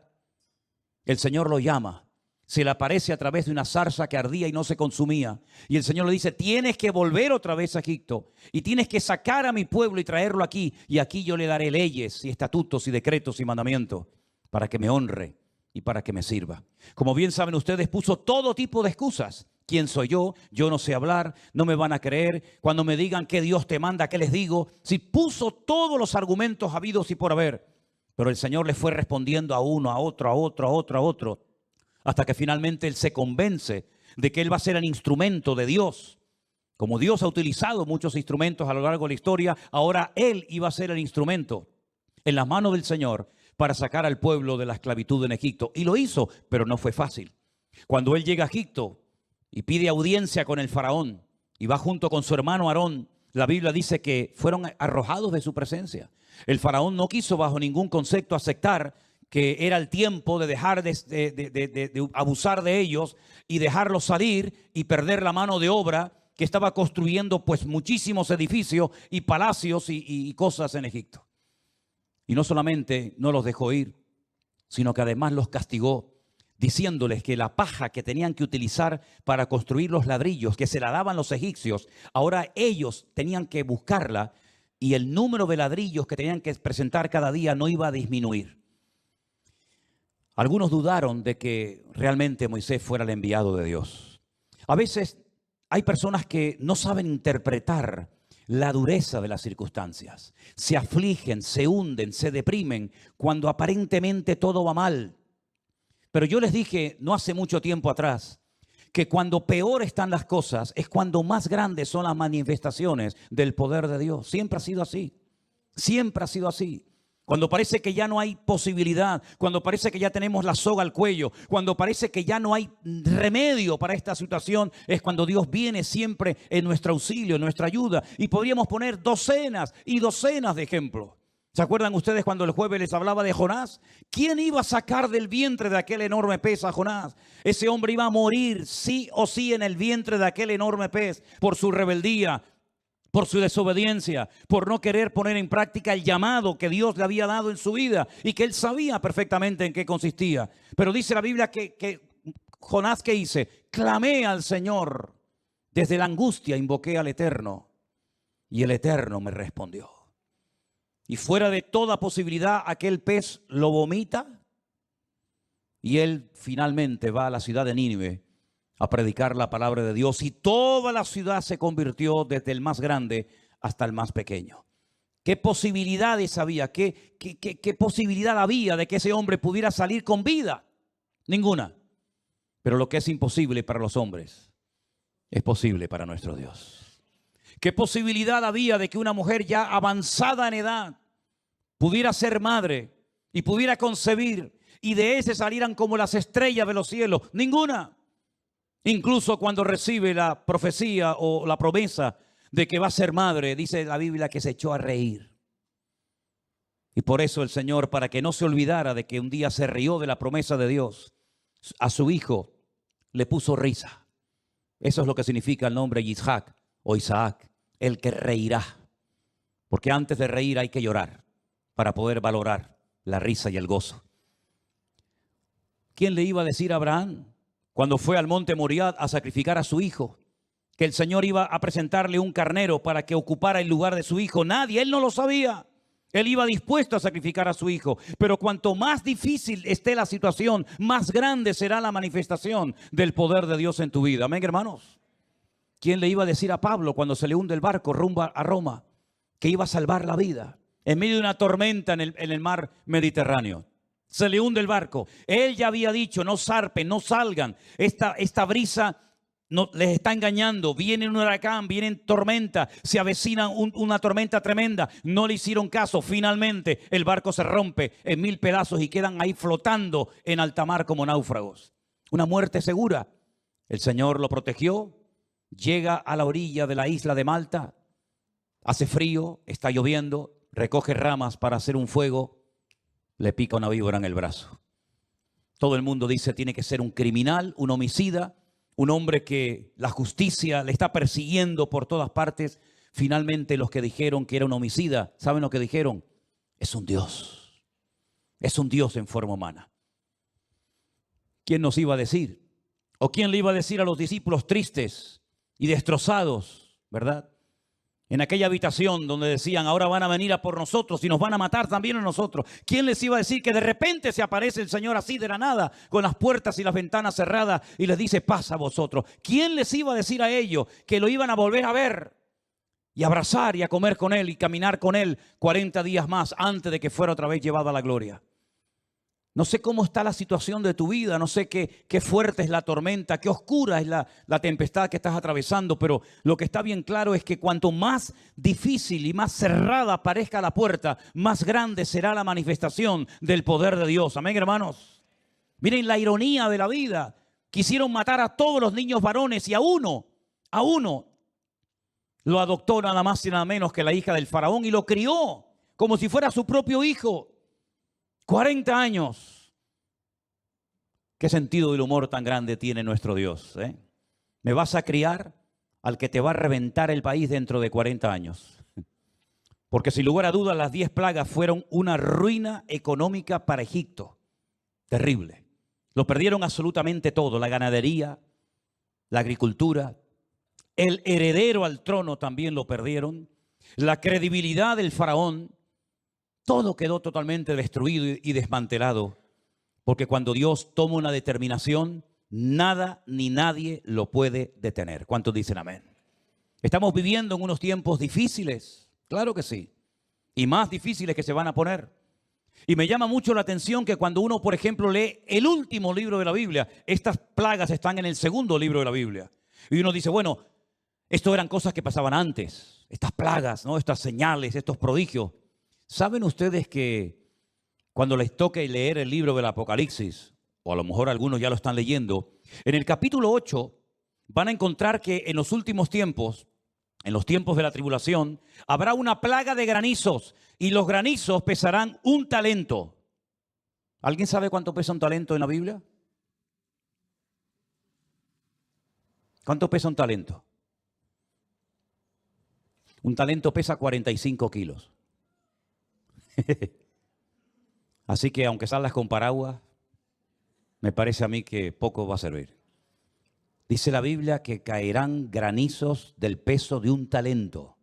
el Señor lo llama. Se le aparece a través de una zarza que ardía y no se consumía. Y el Señor le dice, tienes que volver otra vez a Egipto y tienes que sacar a mi pueblo y traerlo aquí. Y aquí yo le daré leyes y estatutos y decretos y mandamientos para que me honre y para que me sirva. Como bien saben ustedes, puso todo tipo de excusas. ¿Quién soy yo? Yo no sé hablar, no me van a creer. Cuando me digan que Dios te manda, ¿qué les digo? Si puso todos los argumentos habidos y por haber. Pero el Señor le fue respondiendo a uno, a otro, a otro, a otro, a otro. Hasta que finalmente él se convence de que él va a ser el instrumento de Dios. Como Dios ha utilizado muchos instrumentos a lo largo de la historia, ahora él iba a ser el instrumento en las manos del Señor para sacar al pueblo de la esclavitud en Egipto. Y lo hizo, pero no fue fácil. Cuando él llega a Egipto y pide audiencia con el faraón y va junto con su hermano Aarón, la Biblia dice que fueron arrojados de su presencia. El faraón no quiso bajo ningún concepto aceptar que era el tiempo de dejar de abusar de ellos y dejarlos salir y perder la mano de obra que estaba construyendo pues muchísimos edificios y palacios y cosas en Egipto. Y no solamente no los dejó ir, sino que además los castigó, diciéndoles que la paja que tenían que utilizar para construir los ladrillos que se la daban los egipcios, ahora ellos tenían que buscarla y el número de ladrillos que tenían que presentar cada día no iba a disminuir. Algunos dudaron de que realmente Moisés fuera el enviado de Dios. A veces hay personas que no saben interpretar la dureza de las circunstancias. Se afligen, se hunden, se deprimen cuando aparentemente todo va mal. Pero yo les dije no hace mucho tiempo atrás que cuando peor están las cosas es cuando más grandes son las manifestaciones del poder de Dios. Siempre ha sido así. Siempre ha sido así. Cuando parece que ya no hay posibilidad, cuando parece que ya tenemos la soga al cuello, cuando parece que ya no hay remedio para esta situación, es cuando Dios viene siempre en nuestro auxilio, en nuestra ayuda. Y podríamos poner docenas y docenas de ejemplos. ¿Se acuerdan ustedes cuando el jueves les hablaba de Jonás? ¿Quién iba a sacar del vientre de aquel enorme pez a Jonás? Ese hombre iba a morir sí o sí en el vientre de aquel enorme pez por su rebeldía, por su desobediencia, por no querer poner en práctica el llamado que Dios le había dado en su vida y que él sabía perfectamente en qué consistía. Pero dice la Biblia que Jonás, ¿qué hice? Clamé al Señor, desde la angustia invoqué al Eterno y el Eterno me respondió. y fuera de toda posibilidad aquel pez lo vomita y él finalmente va a la ciudad de Nínive a predicar la palabra de Dios y toda la ciudad se convirtió desde el más grande hasta el más pequeño. ¿Qué posibilidades había? ¿Qué posibilidad había de que ese hombre pudiera salir con vida? Ninguna. Pero lo que es imposible para los hombres es posible para nuestro Dios. ¿Qué posibilidad había de que una mujer ya avanzada en edad pudiera ser madre y pudiera concebir y de ese salieran como las estrellas de los cielos? Ninguna. Incluso cuando recibe la profecía o la promesa de que va a ser madre, dice la Biblia que se echó a reír. Y por eso el Señor, para que no se olvidara de que un día se rió de la promesa de Dios, a su hijo le puso risa. Eso es lo que significa el nombre Yitzhak o Isaac, el que reirá. Porque antes de reír hay que llorar para poder valorar la risa y el gozo. ¿Quién le iba a decir a Abraham cuando fue al monte Moriah a sacrificar a su hijo que el Señor iba a presentarle un carnero para que ocupara el lugar de su hijo? Nadie, él no lo sabía. Él iba dispuesto a sacrificar a su hijo. Pero cuanto más difícil esté la situación, más grande será la manifestación del poder de Dios en tu vida. Amén, hermanos. ¿Quién le iba a decir a Pablo cuando se le hunde el barco rumbo a Roma que iba a salvar la vida en medio de una tormenta en el mar Mediterráneo? Se le hunde el barco. Él ya había dicho, no zarpen, no salgan. Esta brisa no, les está engañando. Viene un huracán, viene tormenta, se avecina una tormenta tremenda. No le hicieron caso. Finalmente el barco se rompe en 1000 pedazos y quedan ahí flotando en alta mar como náufragos. Una muerte segura. El Señor lo protegió. Llega a la orilla de la isla de Malta. Hace frío, está lloviendo. Recoge ramas para hacer un fuego. Le pica una víbora en el brazo. Todo el mundo dice tiene que ser un criminal, un homicida, un hombre que la justicia le está persiguiendo por todas partes. Finalmente los que dijeron que era un homicida, ¿saben lo que dijeron? Es un Dios. Es un Dios en forma humana. ¿Quién nos iba a decir? ¿O quién le iba a decir a los discípulos tristes y destrozados, verdad? En aquella habitación donde decían, ahora van a venir a por nosotros y nos van a matar también a nosotros. ¿Quién les iba a decir que de repente se aparece el Señor así de la nada, con las puertas y las ventanas cerradas y les dice, paz a vosotros? ¿Quién les iba a decir a ellos que lo iban a volver a ver y abrazar y a comer con Él y caminar con Él 40 días más antes de que fuera otra vez llevado a la gloria? No sé cómo está la situación de tu vida, no sé qué fuerte es la tormenta, qué oscura es la tempestad que estás atravesando, pero lo que está bien claro es que cuanto más difícil y más cerrada parezca la puerta, más grande será la manifestación del poder de Dios. Amén, hermanos. Miren la ironía de la vida. Quisieron matar a todos los niños varones y a uno lo adoptó nada más y nada menos que la hija del faraón y lo crió como si fuera su propio hijo. 40 años. ¿Qué sentido del humor tan grande tiene nuestro Dios? ¿Me vas a criar al que te va a reventar el país dentro de 40 años? Porque sin lugar a dudas las 10 plagas fueron una ruina económica para Egipto. Terrible. Lo perdieron absolutamente todo. La ganadería, la agricultura, el heredero al trono también lo perdieron. La credibilidad del faraón. Todo quedó totalmente destruido y desmantelado, porque cuando Dios toma una determinación, nada ni nadie lo puede detener. ¿Cuántos dicen amén? Estamos viviendo en unos tiempos difíciles, claro que sí, y más difíciles que se van a poner. Y me llama mucho la atención que cuando uno, por ejemplo, lee el último libro de la Biblia, estas plagas están en el segundo libro de la Biblia. Y uno dice, bueno, esto eran cosas que pasaban antes, estas plagas, ¿no? Estas señales, estos prodigios. ¿Saben ustedes que cuando les toque leer el libro del Apocalipsis, o a lo mejor algunos ya lo están leyendo, en el capítulo 8 van a encontrar que en los últimos tiempos, en los tiempos de la tribulación, habrá una plaga de granizos y los granizos pesarán 1 talento. ¿Alguien sabe cuánto pesa un talento en la Biblia? ¿Cuánto pesa un talento? Un talento pesa 45 kilos. Así que aunque salgas con paraguas, me parece a mí que poco va a servir. Dice la Biblia que caerán granizos del peso de 1 talento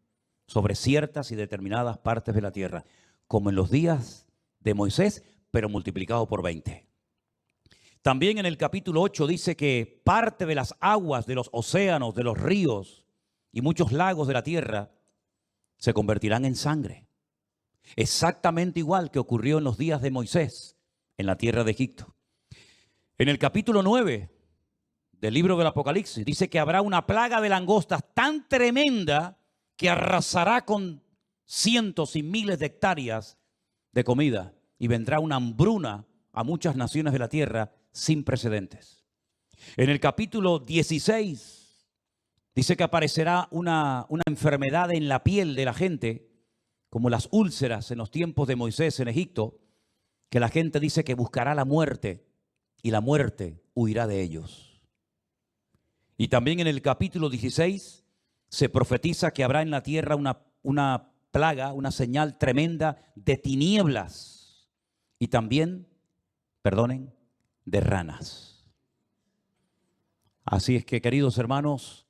sobre ciertas y determinadas partes de la tierra. como en los días de Moisés, pero multiplicado por 20. También en el capítulo 8 dice que parte de las aguas de los océanos, de los ríos y muchos lagos de la tierra se convertirán en sangre. Exactamente igual que ocurrió en los días de Moisés en la tierra de Egipto. En el capítulo 9 del libro del Apocalipsis dice que habrá una plaga de langostas tan tremenda que arrasará con cientos y miles de hectáreas de comida y vendrá una hambruna a muchas naciones de la tierra sin precedentes. En el capítulo 16 dice que aparecerá una enfermedad en la piel de la gente, como las úlceras en los tiempos de Moisés en Egipto, que la gente dice que buscará la muerte y la muerte huirá de ellos. Y también en el capítulo 16 se profetiza que habrá en la tierra una plaga, una señal tremenda de tinieblas y también, de ranas. Así es que, queridos hermanos,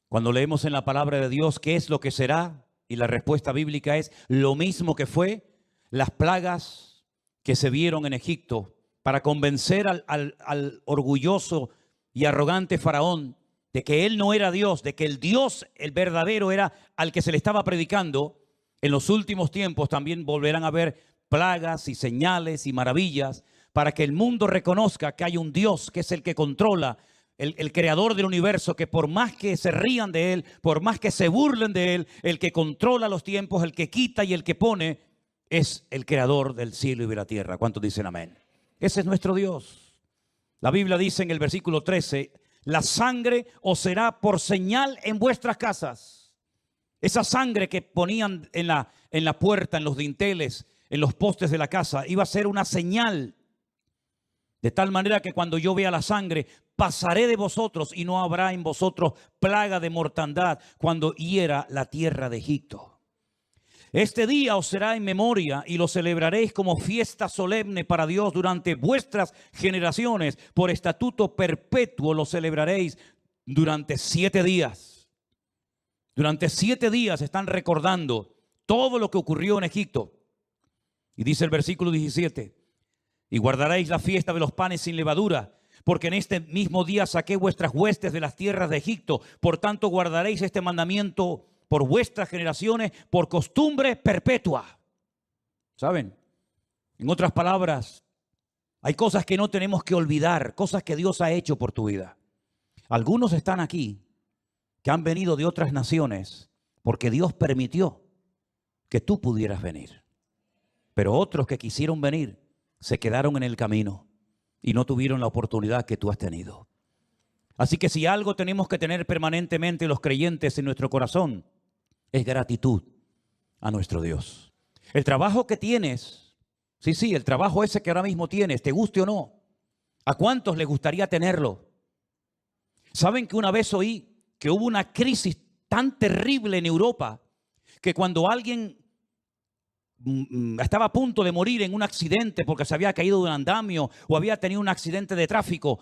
cuando leemos en la palabra de Dios qué es lo que será, y la respuesta bíblica es lo mismo que fue las plagas que se vieron en Egipto para convencer al orgulloso y arrogante faraón de que él no era Dios, de que el Dios, el verdadero, era al que se le estaba predicando. En los últimos tiempos también volverán a haber plagas y señales y maravillas para que el mundo reconozca que hay un Dios que es el que controla, el creador del universo, que por más que se rían de él, por más que se burlen de él, el que controla los tiempos, el que quita y el que pone, es el creador del cielo y de la tierra. ¿Cuántos dicen amén? Ese es nuestro Dios. La Biblia dice en el versículo 13, la sangre os será por señal en vuestras casas. Esa sangre que ponían en la puerta, en los dinteles, en los postes de la casa, iba a ser una señal. De tal manera que cuando yo vea la sangre, pasaré de vosotros y no habrá en vosotros plaga de mortandad cuando hiera la tierra de Egipto. Este día os será en memoria y lo celebraréis como fiesta solemne para Dios durante vuestras generaciones. Por estatuto perpetuo lo celebraréis durante 7 días. Durante 7 días están recordando todo lo que ocurrió en Egipto. Y dice el versículo 17, y guardaréis la fiesta de los panes sin levadura, porque en este mismo día saqué vuestras huestes de las tierras de Egipto. Por tanto guardaréis este mandamiento por vuestras generaciones, por costumbre perpetua. ¿Saben? En otras palabras, hay cosas que no tenemos que olvidar, cosas que Dios ha hecho por tu vida. Algunos están aquí que han venido de otras naciones porque Dios permitió que tú pudieras venir. Pero otros que quisieron venir se quedaron en el camino y no tuvieron la oportunidad que tú has tenido. Así que si algo tenemos que tener permanentemente los creyentes en nuestro corazón, es gratitud a nuestro Dios. El trabajo que tienes, sí, el trabajo ese que ahora mismo tienes, te guste o no, ¿a cuántos les gustaría tenerlo? ¿Saben que una vez oí que hubo una crisis tan terrible en Europa que cuando alguien estaba a punto de morir en un accidente porque se había caído de un andamio o había tenido un accidente de tráfico,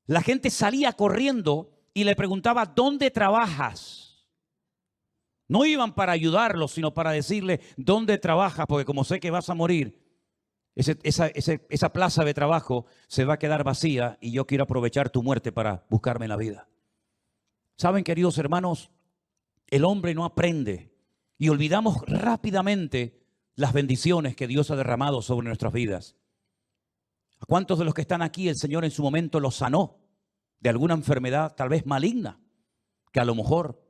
la gente salía corriendo y le preguntaba, ¿dónde trabajas? No iban para ayudarlo, sino para decirle, ¿dónde trabajas? Porque como sé que vas a morir, esa plaza de trabajo se va a quedar vacía y yo quiero aprovechar tu muerte para buscarme la vida. ¿Saben, queridos hermanos? El hombre no aprende y olvidamos rápidamente las bendiciones que Dios ha derramado sobre nuestras vidas. ¿A cuántos de los que están aquí el Señor en su momento los sanó de alguna enfermedad tal vez maligna que a lo mejor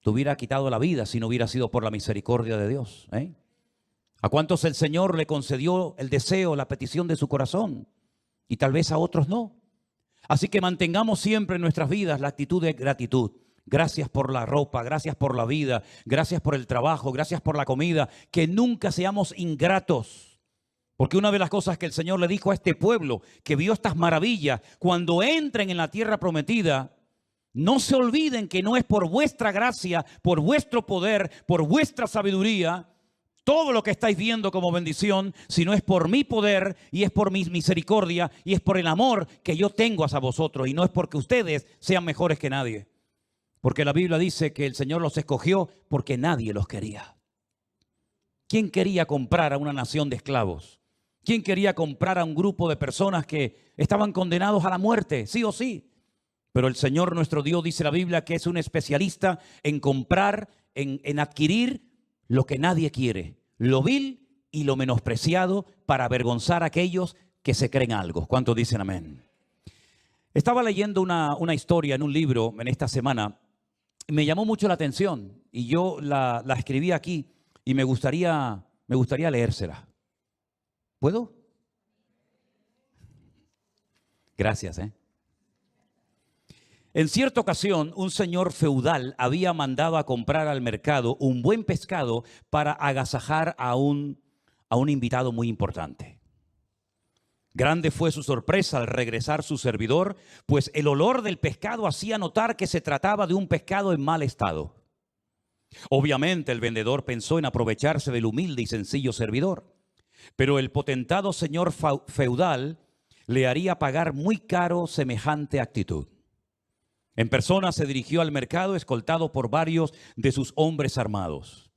te hubiera quitado la vida si no hubiera sido por la misericordia de Dios? ¿A cuántos el Señor le concedió el deseo, la petición de su corazón y tal vez a otros no? Así que mantengamos siempre en nuestras vidas la actitud de gratitud. Gracias por la ropa, gracias por la vida, gracias por el trabajo, gracias por la comida. Que nunca seamos ingratos. Porque una de las cosas que el Señor le dijo a este pueblo que vio estas maravillas, cuando entren en la tierra prometida, no se olviden que no es por vuestra gracia, por vuestro poder, por vuestra sabiduría, todo lo que estáis viendo como bendición, sino es por mi poder y es por mi misericordia y es por el amor que yo tengo hacia vosotros y no es porque ustedes sean mejores que nadie. Porque la Biblia dice que el Señor los escogió porque nadie los quería. ¿Quién quería comprar a una nación de esclavos? ¿Quién quería comprar a un grupo de personas que estaban condenados a la muerte, sí o sí? Pero el Señor nuestro Dios, dice la Biblia, que es un especialista en comprar, en adquirir lo que nadie quiere, lo vil y lo menospreciado, para avergonzar a aquellos que se creen algo. ¿Cuántos dicen amén? Estaba leyendo una historia en un libro en esta semana. Me llamó mucho la atención y yo la escribí aquí y me gustaría leérsela. ¿Puedo? Gracias, En cierta ocasión, un señor feudal había mandado a comprar al mercado un buen pescado para agasajar a un invitado muy importante. Grande fue su sorpresa al regresar su servidor, pues el olor del pescado hacía notar que se trataba de un pescado en mal estado. Obviamente el vendedor pensó en aprovecharse del humilde y sencillo servidor, pero el potentado señor feudal le haría pagar muy caro semejante actitud. En persona se dirigió al mercado escoltado por varios de sus hombres armados.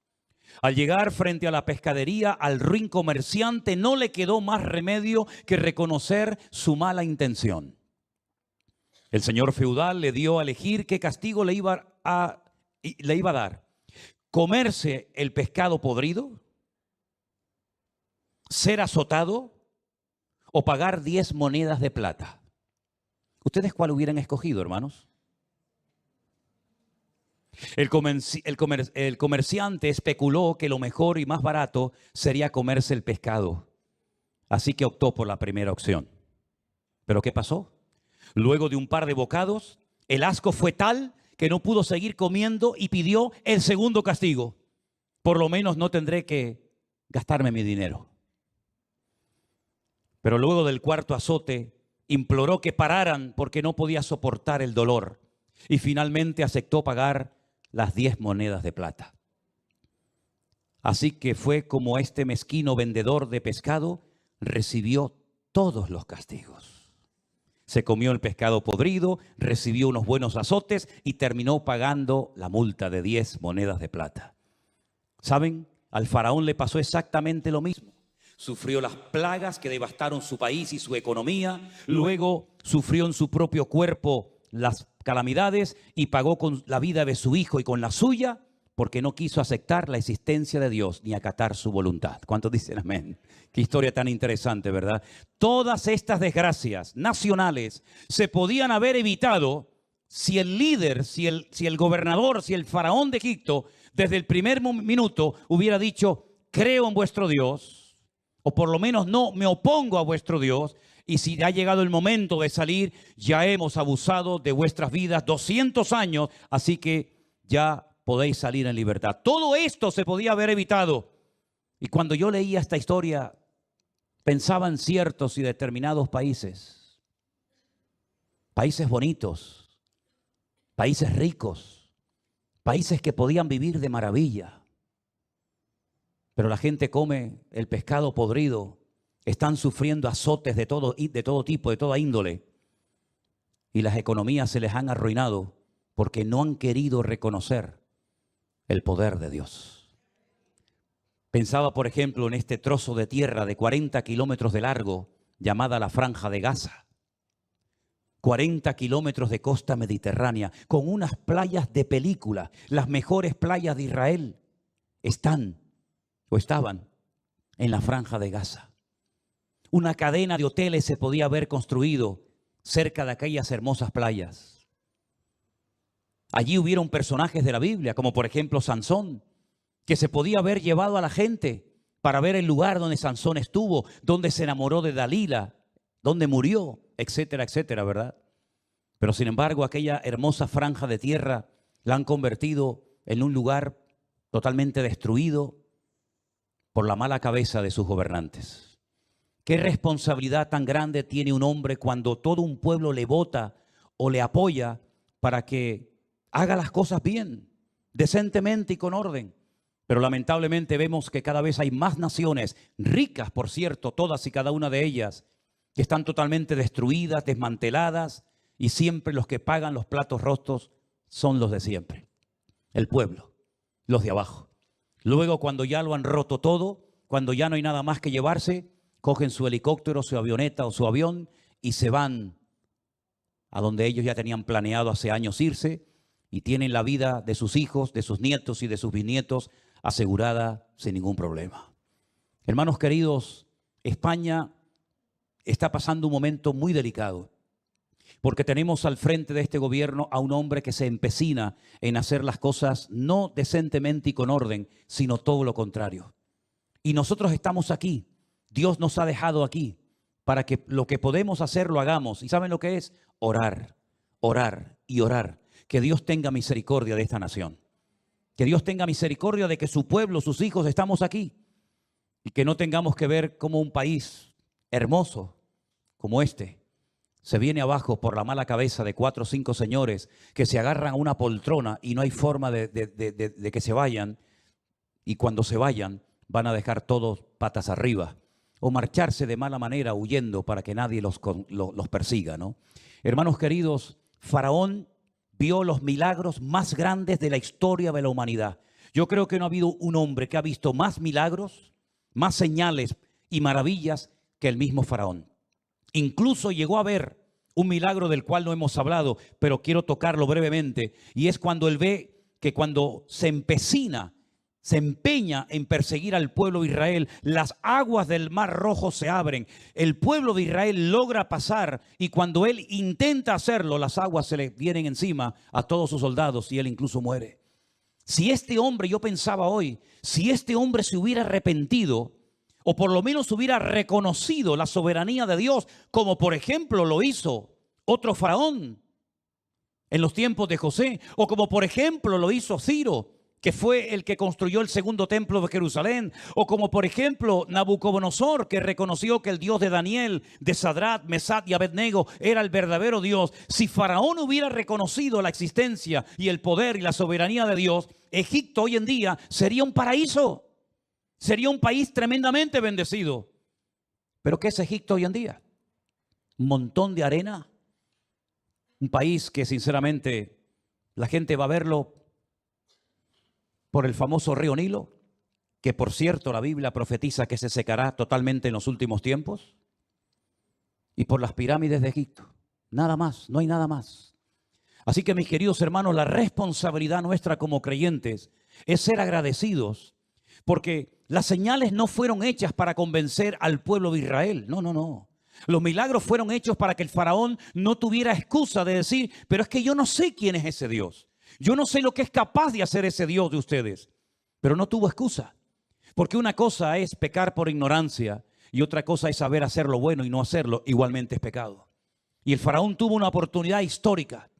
Al llegar frente a la pescadería, al ruin comerciante no le quedó más remedio que reconocer su mala intención. El señor feudal le dio a elegir qué castigo le iba a dar: comerse el pescado podrido, ser azotado o pagar 10 monedas de plata. ¿Ustedes cuál hubieran escogido, hermanos? El comerciante especuló que lo mejor y más barato sería comerse el pescado, así que optó por la primera opción. ¿Pero qué pasó? Luego de un par de bocados, el asco fue tal que no pudo seguir comiendo y pidió el segundo castigo. Por lo menos no tendré que gastarme mi dinero. Pero luego del cuarto azote, imploró que pararan porque no podía soportar el dolor y finalmente aceptó pagar las 10 monedas de plata. Así que fue como este mezquino vendedor de pescado recibió todos los castigos. Se comió el pescado podrido, recibió unos buenos azotes y terminó pagando la multa de 10 monedas de plata. ¿Saben? Al faraón le pasó exactamente lo mismo. Sufrió las plagas que devastaron su país y su economía. Luego sufrió en su propio cuerpo las calamidades y pagó con la vida de su hijo y con la suya porque no quiso aceptar la existencia de Dios ni acatar su voluntad. ¿Cuántos dicen amén? Qué historia tan interesante, ¿verdad? Todas estas desgracias nacionales se podían haber evitado si el líder, si el gobernador, si el faraón de Egipto desde el primer minuto hubiera dicho: creo en vuestro Dios, o por lo menos no me opongo a vuestro Dios. Y si ha llegado el momento de salir, ya hemos abusado de vuestras vidas 200 años, así que ya podéis salir en libertad. Todo esto se podía haber evitado. Y cuando yo leía esta historia, pensaba en ciertos y determinados países. Países bonitos, países ricos, países que podían vivir de maravilla. Pero la gente come el pescado podrido. Están sufriendo azotes de todo tipo, de toda índole. Y las economías se les han arruinado porque no han querido reconocer el poder de Dios. Pensaba, por ejemplo, en este trozo de tierra de 40 kilómetros de largo llamada la Franja de Gaza. 40 kilómetros de costa mediterránea con unas playas de película. Las mejores playas de Israel estaban en la Franja de Gaza. Una cadena de hoteles se podía haber construido cerca de aquellas hermosas playas. Allí hubieron personajes de la Biblia, como por ejemplo Sansón, que se podía haber llevado a la gente para ver el lugar donde Sansón estuvo, donde se enamoró de Dalila, donde murió, etcétera, etcétera, ¿verdad? Pero sin embargo, aquella hermosa franja de tierra la han convertido en un lugar totalmente destruido por la mala cabeza de sus gobernantes. ¿Qué responsabilidad tan grande tiene un hombre cuando todo un pueblo le vota o le apoya para que haga las cosas bien, decentemente y con orden? Pero lamentablemente vemos que cada vez hay más naciones, ricas por cierto, todas y cada una de ellas, que están totalmente destruidas, desmanteladas, y siempre los que pagan los platos rotos son los de siempre. El pueblo, los de abajo. Luego, cuando ya lo han roto todo, cuando ya no hay nada más que llevarse, cogen su helicóptero, su avioneta o su avión y se van a donde ellos ya tenían planeado hace años irse, y tienen la vida de sus hijos, de sus nietos y de sus bisnietos asegurada sin ningún problema. Hermanos queridos, España está pasando un momento muy delicado, porque tenemos al frente de este gobierno a un hombre que se empecina en hacer las cosas no decentemente y con orden, sino todo lo contrario. Y nosotros estamos aquí. Dios nos ha dejado aquí para que lo que podemos hacer lo hagamos. ¿Y saben lo que es? Orar, orar y orar. Que Dios tenga misericordia de esta nación. Que Dios tenga misericordia de que su pueblo, sus hijos, estamos aquí. Y que no tengamos que ver como un país hermoso como este se viene abajo por la mala cabeza de 4 o 5 señores que se agarran a una poltrona y no hay forma de que se vayan. Y cuando se vayan van a dejar todos patas arriba o marcharse de mala manera huyendo para que nadie los persiga, ¿no? Hermanos queridos, Faraón vio los milagros más grandes de la historia de la humanidad. Yo creo que no ha habido un hombre que ha visto más milagros, más señales y maravillas que el mismo Faraón. Incluso llegó a ver un milagro del cual no hemos hablado, pero quiero tocarlo brevemente, y es cuando él ve que cuando se empeña en perseguir al pueblo de Israel, las aguas del Mar Rojo se abren, el pueblo de Israel logra pasar, y cuando él intenta hacerlo, las aguas se le vienen encima a todos sus soldados y él incluso muere. Si este hombre, yo pensaba hoy, si este hombre se hubiera arrepentido, o por lo menos hubiera reconocido la soberanía de Dios, como por ejemplo lo hizo otro faraón en los tiempos de José, o como por ejemplo lo hizo Ciro, que fue el que construyó el segundo templo de Jerusalén, o como por ejemplo Nabucodonosor, que reconoció que el Dios de Daniel, de Sadrach, Mesach y Abednego era el verdadero Dios. Si Faraón hubiera reconocido la existencia y el poder y la soberanía de Dios, Egipto hoy en día sería un paraíso. Sería un país tremendamente bendecido. ¿Pero qué es Egipto hoy en día? Un montón de arena. Un país que sinceramente la gente va a verlo por el famoso río Nilo, que por cierto la Biblia profetiza que se secará totalmente en los últimos tiempos, y por las pirámides de Egipto. Nada más, no hay nada más. Así que mis queridos hermanos, la responsabilidad nuestra como creyentes es ser agradecidos, porque las señales no fueron hechas para convencer al pueblo de Israel. No, no, no. Los milagros fueron hechos para que el faraón no tuviera excusa de decir, pero es que yo no sé quién es ese Dios. Yo no sé lo que es capaz de hacer ese Dios de ustedes. Pero no tuvo excusa. Porque una cosa es pecar por ignorancia y otra cosa es saber hacer lo bueno y no hacerlo. Igualmente es pecado. Y el faraón tuvo una oportunidad histórica.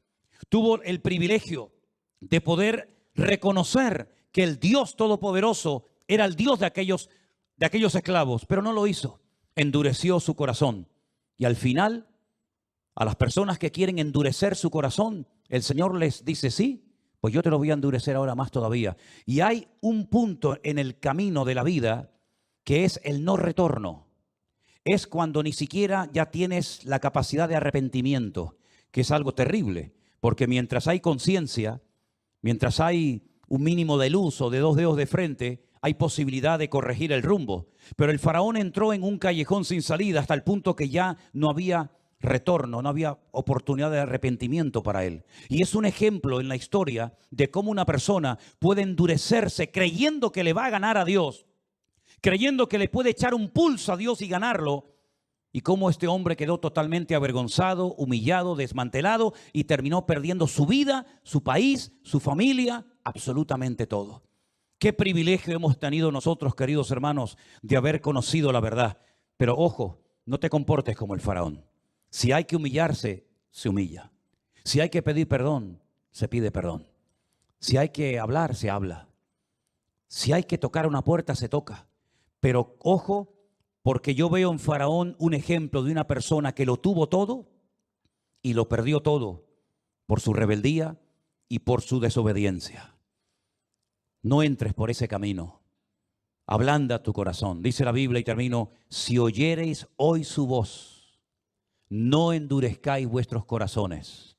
Tuvo el privilegio de poder reconocer que el Dios Todopoderoso era el Dios de aquellos esclavos, pero no lo hizo. Endureció su corazón. Y al final, a las personas que quieren endurecer su corazón, el Señor les dice, sí, pues yo te lo voy a endurecer ahora más todavía. Y hay un punto en el camino de la vida que es el no retorno. Es cuando ni siquiera ya tienes la capacidad de arrepentimiento, que es algo terrible, porque mientras hay conciencia, mientras hay un mínimo de luz o de 2 dedos de frente, hay posibilidad de corregir el rumbo. Pero el faraón entró en un callejón sin salida hasta el punto que ya no había retorno, no había oportunidad de arrepentimiento para él. Y es un ejemplo en la historia de cómo una persona puede endurecerse creyendo que le va a ganar a Dios, creyendo que le puede echar un pulso a Dios y ganarlo, y cómo este hombre quedó totalmente avergonzado, humillado, desmantelado y terminó perdiendo su vida, su país, su familia, absolutamente todo. Qué privilegio hemos tenido nosotros, queridos hermanos, de haber conocido la verdad. Pero ojo, no te comportes como el faraón. Si hay que humillarse, se humilla. Si hay que pedir perdón, se pide perdón. Si hay que hablar, se habla. Si hay que tocar una puerta, se toca. Pero ojo, porque yo veo en Faraón un ejemplo de una persona que lo tuvo todo y lo perdió todo por su rebeldía y por su desobediencia. No entres por ese camino. Ablanda tu corazón. Dice la Biblia, y termino, si oyereis hoy su voz, no endurezcáis vuestros corazones.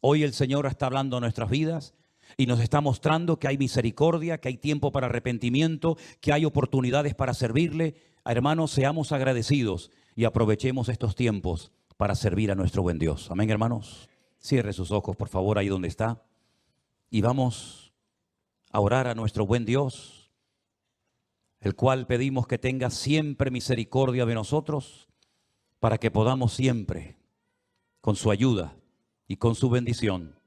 Hoy el Señor está hablando a nuestras vidas. y nos está mostrando que hay misericordia, que hay tiempo para arrepentimiento, que hay oportunidades para servirle. Hermanos, seamos agradecidos y aprovechemos estos tiempos para servir a nuestro buen Dios. Amén, hermanos. Cierre sus ojos, por favor, ahí donde está. Y vamos a orar a nuestro buen Dios, el cual pedimos que tenga siempre misericordia de nosotros, para que podamos siempre, con su ayuda y con su bendición,